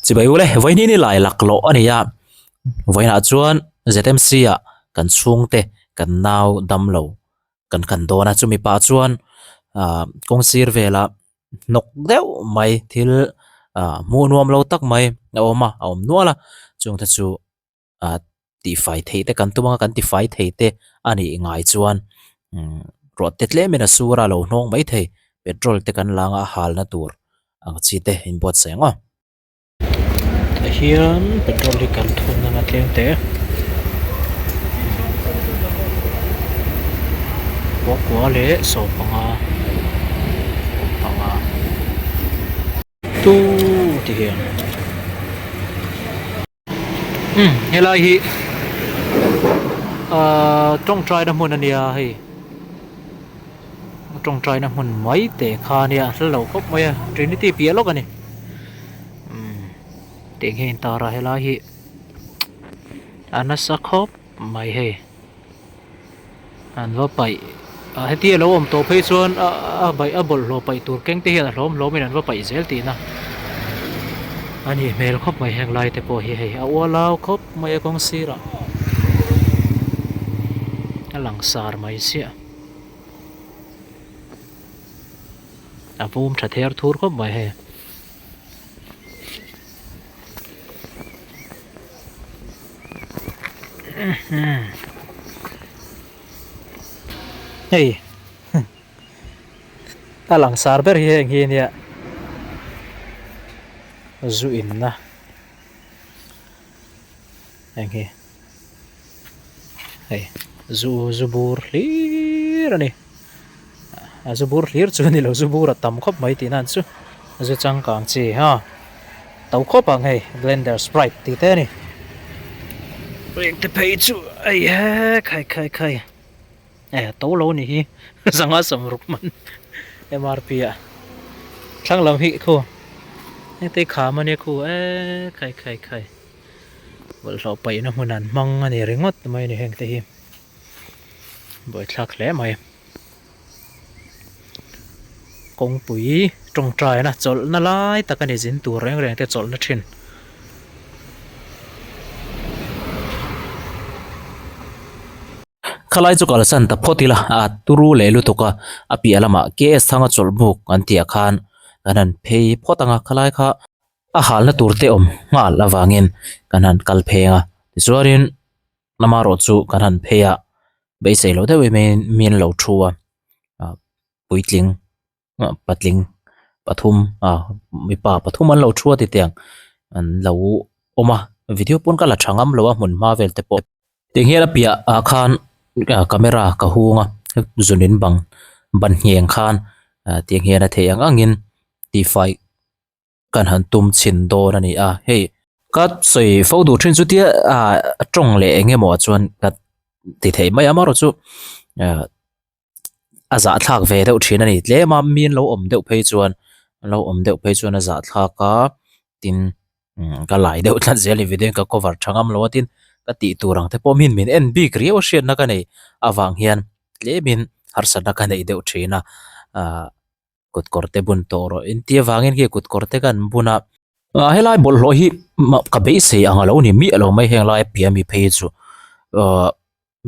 จิบอยู่เลยไว้นี่หลายหลักโลอันนี้อ่ะไว้น่ะจวน ZMC อ่ะกันช่วงเตะกันนาวดำโลกันโดนะจุมีป้าจวนกงซีร์เวลานกเดียวไม่ทิลมูนวมเราตักไม่เอามาเอานัวละจงถ้าจูตีไฟเทแต่กันตัวกันตีไฟเทแต่อันนี้ง่ายจวนรถเต็ดเล่ไม่น่าสู้เราน้องไม่เทเปโตรแต่กันล้างอาหารนะตัวชีเตอินบอดเสียงแต่เฮียนเปโตรที่กันทุนนั่นเองแต่กว่าเลยสอบปังตู้ที่เฮียนเฮลัยฮีตรงใจน้ำมันอันเนี้ยให้ตรงใจน้ำมันไม่แต่คาเนี่ยแล้วเราก็ไม่ทรินิตี้เปียล็อกกันนี่เด็กเห็นตาระเฮลัยฮีอันนั้นสักครบไม่ให้อันว่าไปให้ที่เราอมตัวเพย์ส่วนใบบอลเราไปตัวเก่งที่เห็นเราไม่นั่นว่าไปเซลตีนะอันนี้เมลครบไม่แห้งไรแต่พอเฮ้ยเอาว่าเราครบไม่กงซีระหลังสารไม่เสียภูมิชัดเทอร์ทูร์ครบไม่เฮ้ยถ้าหลังสารเบอร์เฮียเนี่ยจูอินนะอย่างงี้เฮ้ยจูบูร์ลีร์นี่จูบูร์ลีร์จูนี่เราจูบูร์ตั้มครบไม่ตีนั่นจูจังกังจีฮะเต้าครบอ่ะไงเบลนเดอร์สไปร์ตีเต้นี่เรียกแต่เพย์จูไอ้เฮ้ใครโตโลนี่สังหารสมรุปมัน MRP อ่ะช่างลำหิคูนี่ตีขามันเนี่ยคูใครวันเราไปนะมันนั่นมังอันนี้เรื่องงดทำไมนี่แห่งตีบ่อยชักแหลมไหมกงปุ๋ยตรงใจนะจอลน่าไล่แต่กันนี่สินตัวแรงแต่จอลน่าชินขลายจุกอลสันแต่พอทีละตุรูเลลุตุกะอภิอาลมาเกสทางจอลบุกอันที่อาคารกันนั้นเพย์พอตั้งขลายค่ะอาหารละตัวเตอมงาละวางินกันนั้นกัลเพงที่ส่วนน้ำมารถจูกันนั้นเพย์ใบเสลได้เวมีนเหลาชัวปุยลิงปัดลิงปทุมมีป่าปทุมมันเหลาชัวติเตียงอันเหลาออกมาวิดีโอปุ่นก็ละช่างเหลาว่าเหมือนมาเวลแต่ปอเตียงเฮียละเปียอาคารkamera kahunga zunin ban hieng khan tiang hian a theyang angin T5 kan han tum chin do na ni hey ka soi fo du thin chu tia tong le enge mo chuan ka ti thei mai amaro chu za thak ve deuh thin ani tle ma min lo om deuh phei chuan a za thaka tin ka lai deuh than zel video ka cover thangam lo tin ka ti turang te po min en big ri o shet na ka nei awang hian le min harsa na ka nei deuh thina kut korte bun toro in tia wangin ki kut korte kan buna helai bol lo hi ka be se anga lo ni mi alo mai heng lai pia mi phei chu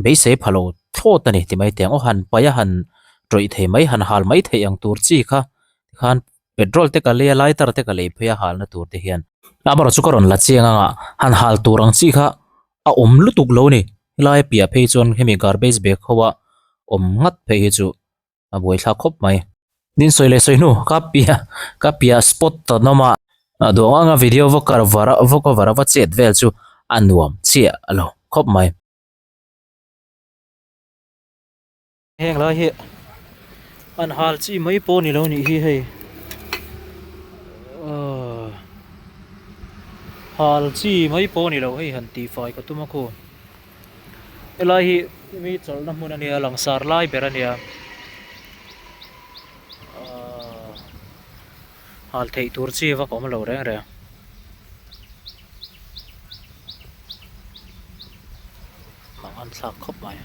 be se phalo thot ani ti mai teng o han pa ya han troi thei mai han hal mai thei ang tur chi kha khan petrol te ka le lai tar te ka le phia hal na tur te hian amaro chu karon la chianga han hal turang chi kha om lutuk lo ni lai pia phei chon hemi garbage bag khowa ngat phei chu boi thla khop mai din soile soinu ka pia spot ta noma do anga video vara wa chet vel chu anuam chia alo khop mai heng la hi an hal chi mai po ni lo ni hi hei hal chi mai po ni lo hei han ti fai ka tuma ko elai hi mi chol na mun ania lang sar lai berania hal thei tur chi wa kom lo reng re mang an sak khop mai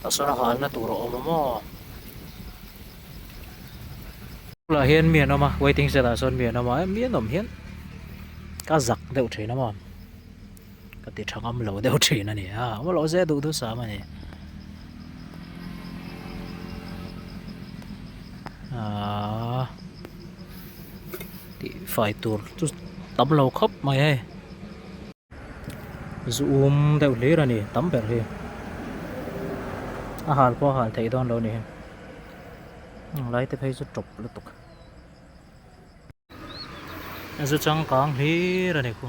asana hal na tur om mo la hian mian ama waiting set a son mian ama mian om hian ka zak deuh thein ama ka ti thangam lo deuh thein ani ha ma lo ze du du sa ma ni ti fai tur tu tam lo khop mai he zoom deuh le ra ni tam ber he a hal po hal thei don lo ni lai te phei chu top lu tuk azu chang kang hi ra ni ku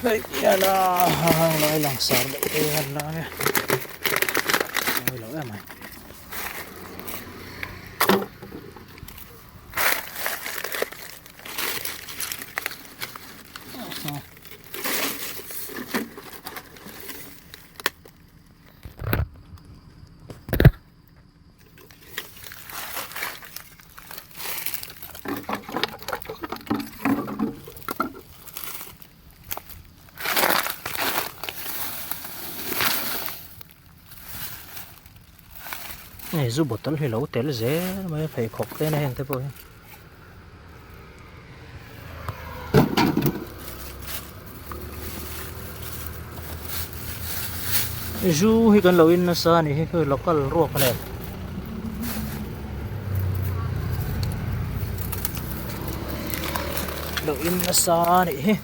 vậy là nói lòng sờn đấy thì hơn là nghe nói lỗi à mày này giúp bottle thì lâu té là dễ mới phải khóc cái này thế thôi dù thì cần lâu in sa này thì lâu cả ruột cái này lâu in sa này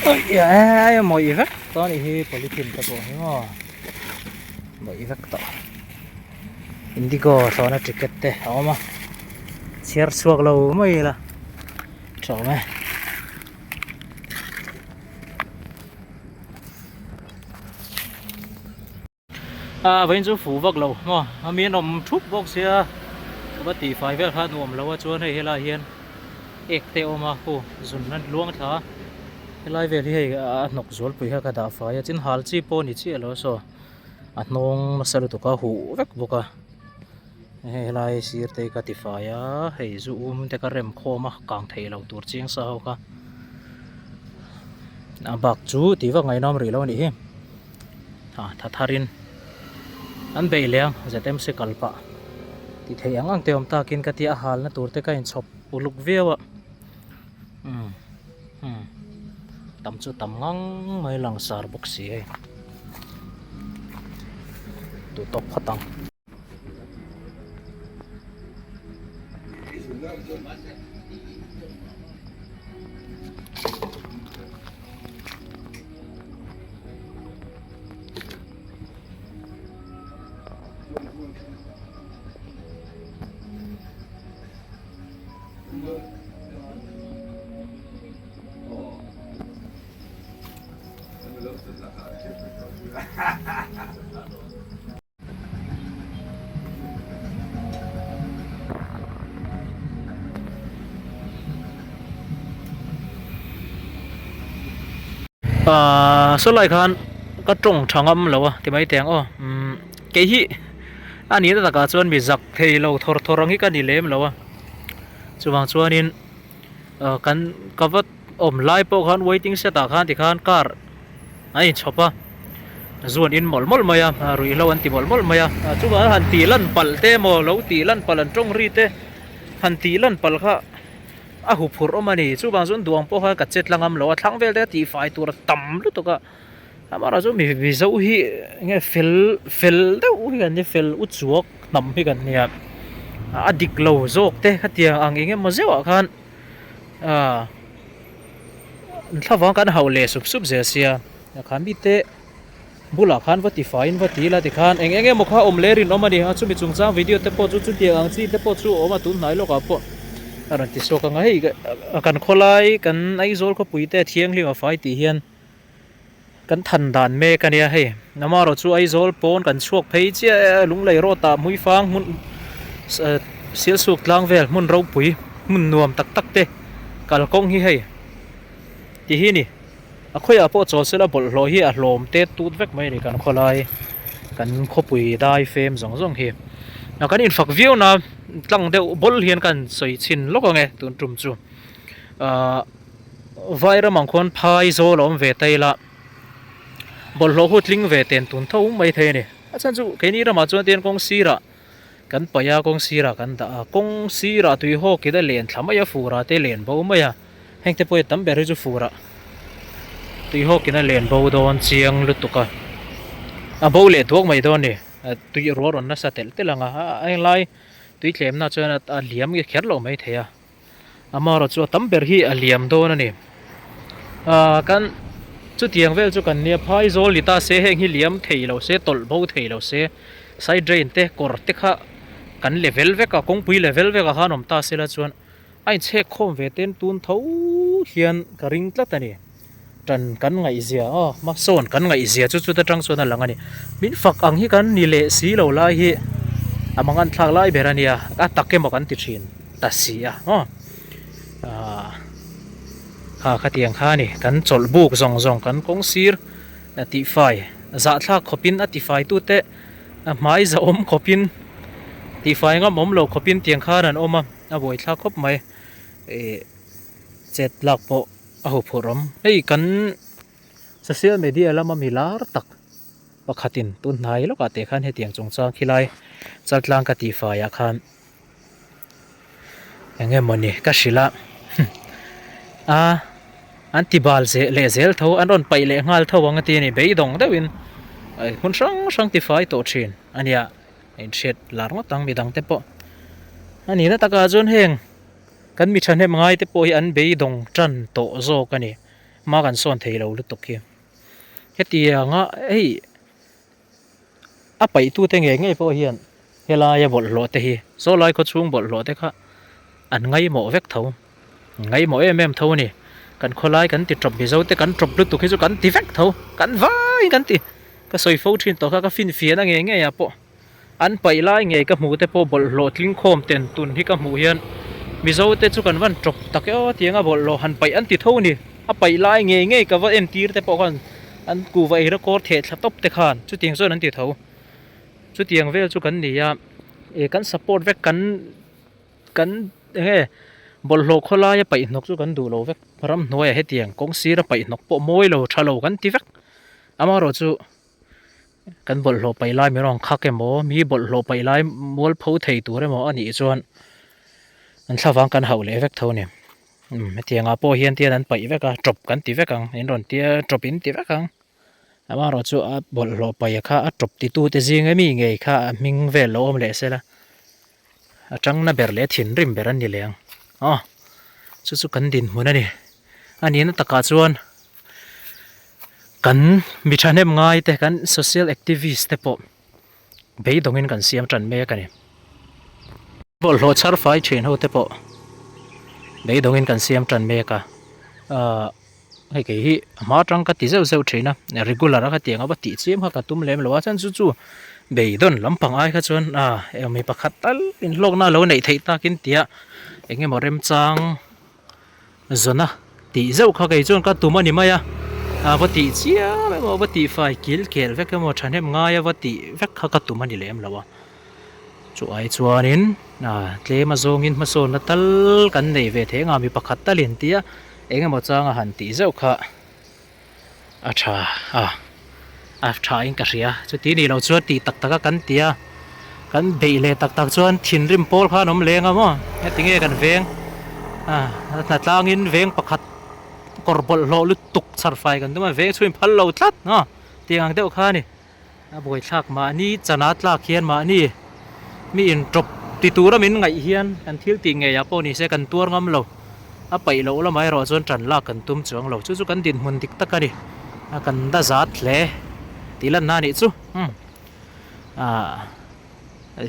ôi ya mọi vật đó thì polythene ta bộ hiểu không mọi vật đó indigo so na ticket te mà share suộc lâu mới là chỗ mà với chú phủ vật lâu mà miền nằm chút bốc xe bất tỷ phải về pha nuông lâu cho này là hiền ek teo mà cô dùng nó luông thả lai về thì nọc zol pui ha ka da fa ya chin hal chi po ni chi lo so nong na salu to ka hu vek boka he lai sir te ka ti fa ya hei zu te ka rem kho ma kang thei lo tur chiang sa ho ka bak chu ti wa ngai nam ri lo ni hi tha tharin an bei leng zatem se kalpa ti thei ang teom ta kin ka ti a hal na tur te ka in chop uluk vewa tầm chú tầm ngang mấy lần sờ bốc xì ấy tụi top phát tăng số lại khan có trồng trăng âm lâu thì mấy tiếng cái hi anh ấy là cả chuan bị giặc thì lâu thor thor răng cái đi lem lâu chú vàng chuan in kan cover lai po khan waiting set khan thì khan car ai chopa zuan in mol maya rui lo an ti mol maya chú vàng han ti lan pal te mo lo ti lan pal an trong ri te han ti lan pal kha hu phur omani chu bang zun duang po kha ka chet langam lo thlang vel te ti fai tur tam lu to ka amara zo mi zo hi nge fel de u gan ni fel u chuak nam hi gan nia adik lo zok te khatia ang nge mo zewa khan thawang kan haule sup je sia khan bi te bula khan vati fain vati la ti khan enge mo kha omlerin omani ha chu mi chungchang video te po chu ti ang chi te po chu oma tun nai lo ka po aron ti so ka ngai kan kholai kan ai zol ko puite thiang hling a fai ti hian kan than dan me ka nia hei namaro chu ai zol pon kan chuak phei che lunglei ro ta mui fang mun sil suk tlang vel mun ro pui mun nuam tak tak te kal kong hi hei ti hi ni a khoi a po chol sela bol lo hi a hlom te tut vek mai ni kan kholai kan khopui dai fem zong zong hi na kan in fak view na tlang deuh bol hian kan soi chin lok ange tun tum chu vaira mangkhon phai zo lom ve taila บอลโลหุดลิงเวเตนตุนเท่าไม่เทนี่อาจารย์จู่แค่นี้เรามาจวนเตียนกงซีระกันปะยากงซีระกันตากงซีระตุยโฮกิดเลียนทำไมยาฟูระเตเลียนบ่ไม่ยาแห่งเตปอยตั้มเบริจูฟูระตุยโฮกิดเลียนบ่โดนเชียงลุตุกันบ่เลียนทวกไม่โดนนี่ตุยรัวรอนน่ะสะเตลเตลังไอ้ไล่ตุยเคลมน่าจวนเลียมก็แค่เราไม่เทียมาเราจวนตั้มเบริเลียมโดนนี่กันจุดเตียงเวลจุกันเนี่ยพายโซลิตาเสแห่งฮิเลียมเทยเราเสตลบ่เทยเราเสไซเดรนเตกอร์ติค่ะกันเลเวลเวกะคงปุยเลเวลเวกะหานอมตาเสละจวนไอเช็คคอมเวเตนตุนเท่าเฮียนกริงตะตะนี่จันกันไงเสียมาโซนกันไงเสียจุดๆตะจังส่วนนั่นหลังอันนี้มินฝักอังฮิกันนี่เลสีเราลายฮิมังอันทากลายเบรานียะตักเกมกันติชินตัดเสียข้าเตียงข้านี่กันจลบุกซองกันกงซีร์ติไฟจะทักขบินติไฟตุเตไม้จะขบินติไฟงั้นโลขบินเตียงข้านั่นบ่อยทักขบไม่เจ็ดหลักโปพรมเฮ้ยกันโซเชียลมีเดียแล้วมีลาร์ตักปักขัดินตุนไหนแล้วก็เตะขันให้เตียงจงจางขี้ไล่จัดลางกติไฟขันอย่างเงี้ยมันนี่ก็สิละอันที่บาลเลเซลเท่าอันรอนไปเลงาลเท่าวังตีนี่เบยดงเดวินคนช่างที่ไฟโตชินอันนี้อินเช็ดลาร์งตังมีดังเตปะอันนี้นะตะกาจนเฮงกันมีชันเฮมง่ายเตปะอันเบยดงจันโตโซกันนี่มากันส่วนเทเราลุตุกี้เฮตียงไปตู้เตงเงยปะเฮียนเฮลายบอลโลเตฮีโซลายก็ช่วงบอลโลเตค่ะอันไงหมอเวกเท่าไงหมอเท่านี่กันคนไล่กันติดจบไปเจ้าแต่กันจบลึกตุกให้จุกันติเฟกเท่ากันว้ายกันติก็สวยฟูชินตัวก็ฟินเฟียนั่งเงี้ยปะอันไปไล่เงี้ยกับหมูแต่พอบอลโหลดลิงโคมเต็นตุนที่กับหมูเฮียนมีเจ้าแต่จุกันวันจบตะเกียบเตียงบอลโหลหันไปอันติเท่านี่ไปไล่เงี้ยกับว่าเอ็นตีแต่พอกันอันกูไว้ระกอเทสตบแต่ขานจุดเตียงส่วนนั้นติเท่าจุดเตียงเวลจุกันนี่กันสปอร์ตเวกันเฮ้บอลโลกเขาไล่ไปนกจุกันดูโลเวกพรำหน่วยให้เตียงกงซีระไปนกปะมวยโลชะโลกันทีเวกมาเราจุกันบอลโลไปไล่ไม่รองคักแกหมอมีบอลโลไปไล่มวลพูไทยตัวได้หมออันนี้จวนอันชาวฟังกันเห่าเลยเวกเท่าเนี่ยให้เตียงโปเฮียนเตียนั้นไปเวกจบกันทีเวกังเห็นรอนเตียจบอินทีเวกังมาเราจุบอลโลไปข้าจบติตู้แต่จริงไงมีไงข้ามิงเวลโลมเลเสละจังน่าเบรเลถินริมเบรันนี่เลยสุกันดินหัวนั่นนี่อันนี้นั่นตะกาจวนกันมีชาเนมง่ายแต่กัน social activist แต่พอเบย์ตรงนี้กันเสียมจันเมกันนี่บอลโหลดชาร์ไฟเชนเขาแต่พอเบย์ตรงนี้กันเสียมจันเมกันให้กี่ฮีมาจังกัดที่เจ้าเชนนะ regular ก็เตียงเอาไปติดเสียมเขากัดตุ้มเล่มหรือว่าฉันจู่เบย์ดนลำพังไอ้ข้าจวนมีประคัตตัลอินโลกน่าเราในไทยตากินเตียเองมอเรมจังจนตีเจ้าข้าไก่จนก็ตัวมันนี่ไหมวัติเจียไม่มาวัติไฟกิลเกลเวกมอชันเฮมง่ายวัติเวกข้าก็ตัวมันนี่เลยมั้งล่ะวะจู่ไอ้จวนนินเลี้ยมาโซงินมาโซนตัลกันในเวทีงามีประคัตตัลินเตียเองมอจังหันตีเจ้าข้าชาอิงกะเสียจุดที่นี่เราชวนตีตักกันเตียกันเบยเลตักชวนทินริมโพลข้านมเลงมั้งเนี่ยติงเอกันเวงนัดลางินเวงประคัดกอร์บอลโลลุตุกสารไฟกันตัวมาเวงช่วยพัลโลทัดเตียงเดียวข้านี่บอยชักมานี่จะนัดลากเขียนมานี่มีอินจบติตัวเรามินไงเฮียนกันทิลติงเงียบปนี่เสกันตัวงามเราไปเราละไม่รอจนจันลากกันตุ้มจวงเราจู่กันดินหุ่นติกตะกันดิกันได้จัดเลยตีลันนานี่จู่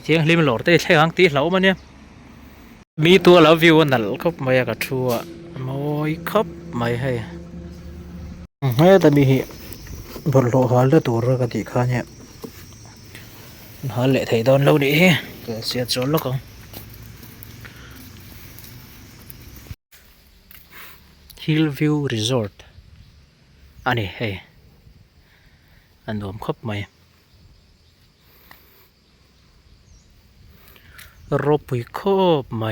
เที่ยงริมหลอดได้ใช้หางตีเหลามันเนี่ยมีตัวเราวิวนั่นก็ไม่อยากชัวมอยครับไม่ให้แต่มีบนโลหะเลือดตัวเรื่องติข้าเนี่ยหาเละไทยตอนเราดิเสียจนแล้วกันHillview Resort อันนี้เฮ้อันรวมครบไหมรบปุยครบไหม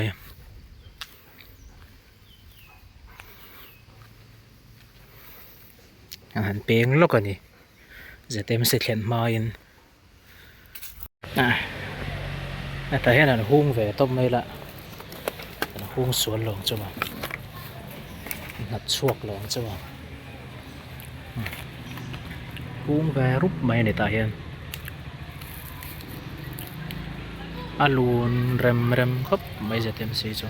อาหารเปียงแล้วกันนี่ ZM se thlen hmain ta hian an hung ve top mai la an hung sual lawng chawa nat chuak lawng chawa hung ve rup mai ni ta hian alun rem khop mai ZM se chu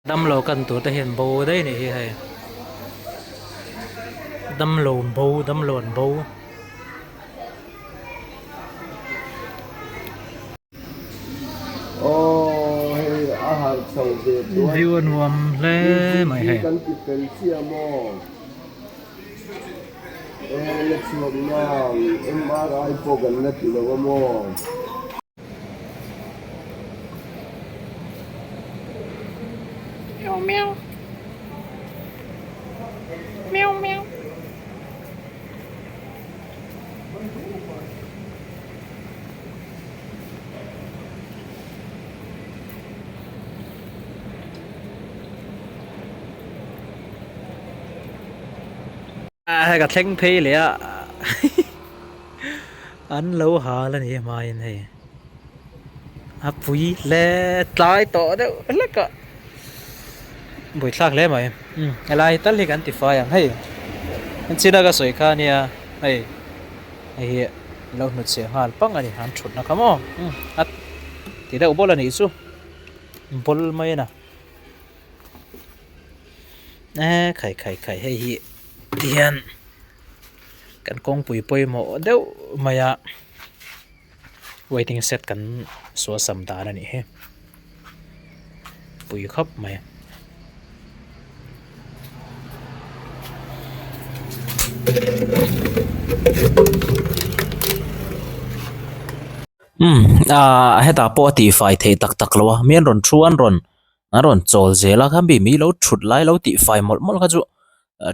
đâm lô cần tụi ta hiện bầu đấy này hay đâm lồn bầu view anh warm lẽ mày hay meow meow meow hay cả thanh phê lẽ ăn lâu hà là này mai này vui lẽ trái tỏ đâu lẽ cả buổi sáng lẽ mày lại tắt điกันติไฟอ่ะheyมันสิได้ก็สวยค่าเนี่ยheyเราหนุดเสียงหาปังอันนี้หันชุดนะครับมั้งที่ได้อุบลนี่สู้บอลไม่นะไข่ให้เทียนกันกงปุ๋ยหมอเดี๋ยวมาya waiting set กันสัวสัมดาแล้วนี่เฮ้ปุ๋ยครับมาให้ตาปอตีไฟเทตักแล้ววะเมียนรอนชวนรอนโจลเจล่ะครับมีแล้วฉุดไล่แล้วตีไฟหมดก็จะ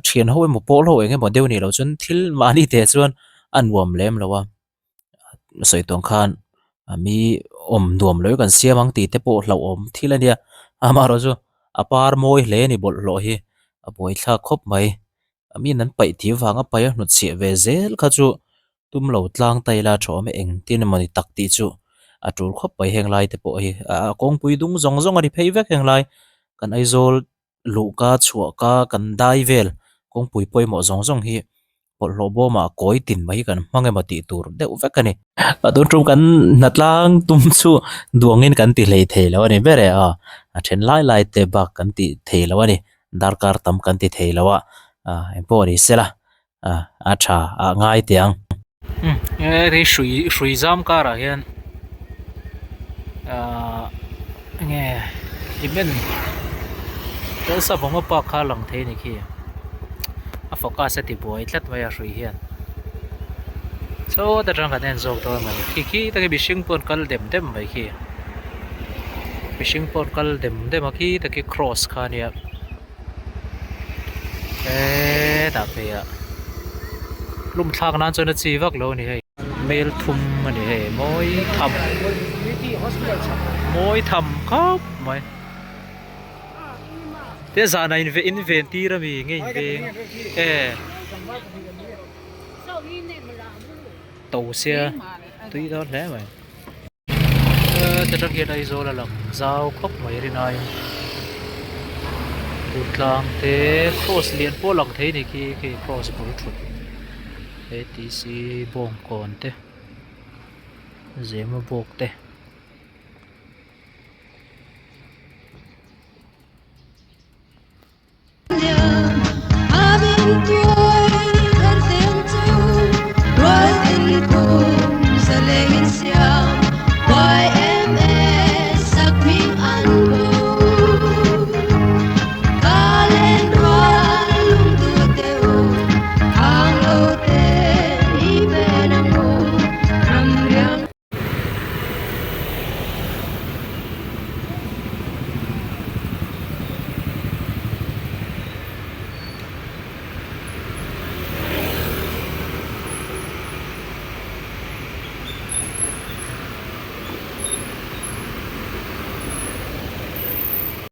เชียนเขาไปหมดโป้เขาเองให้หมดเดี๋ยวนี้เราจนทิลมานี่เตะจวนอันวมเล่มแล้ววะใส่ตัวข้านมีดวมเลยกันเสียมังตีเตะโป้เราที่ละเนี่ยมาเราจะปาร์มวยเล่นี่บทลอยบวยท่าคบไหมมีนั้นไปที่วางไปหนุดเสียเวเซลข้าจูตุ้มเหล่าตลางไตลาชอมเองที่นั่นมันตักตีจูจูคบไปแห่งไรแต่ปอยกงปุยดุงจงอันนี้เพย์แวกแห่งไรกันไอโซลลูกาชัวกากันได้เวลกงปุยปอยหมอจงฮีปลโลโบมาโกยตินไม่กันมังเงมาตีตูรเดี๋ยวแวกกันนี่ตุ้มตรงกันนัดล่างตุ้มชูดวงเงินกันตีเลยเทแล้วนี่เบรเช่นไล่เตบักกันตีเทแล้วนี่ดาร์การตั้มกันตีเทแล้วเอ็มพอดีเสละอาชาง่ายเตียงที่สุยจามการะเห็นไงที่เป็นเจ้าสาวผมก็ปากข้าหลังเทนี่ขี้โฟกัสที่บัวอีกแล้วไม่อยากสุยเห็นแต่จังกันเห็นจบตัวมันขี้แต่ก็บิชิงปนกัลเด็มไปขี้บิชิงปนกัลเด็มมาขี้แต่ก็ cross ข้าเนี่ยตาเปียลุ่มทางนั้นจนจีวักโลนี่ให้เมลทุ่มมันนี่ให้มวยทำครับมวยเดี๋ยวจะในอินเวนตีระมีไงอินเวนตัวเสียตุยตอนแล้วไหมจะต้องเห็นไอโซละหลังเจ้าครบไม่ได้นายดูดลางเทโคสเลียนพวกหลังเทนี่คือโคสบุรุษที่สีบงก่อนเตะเจมาบกเตะ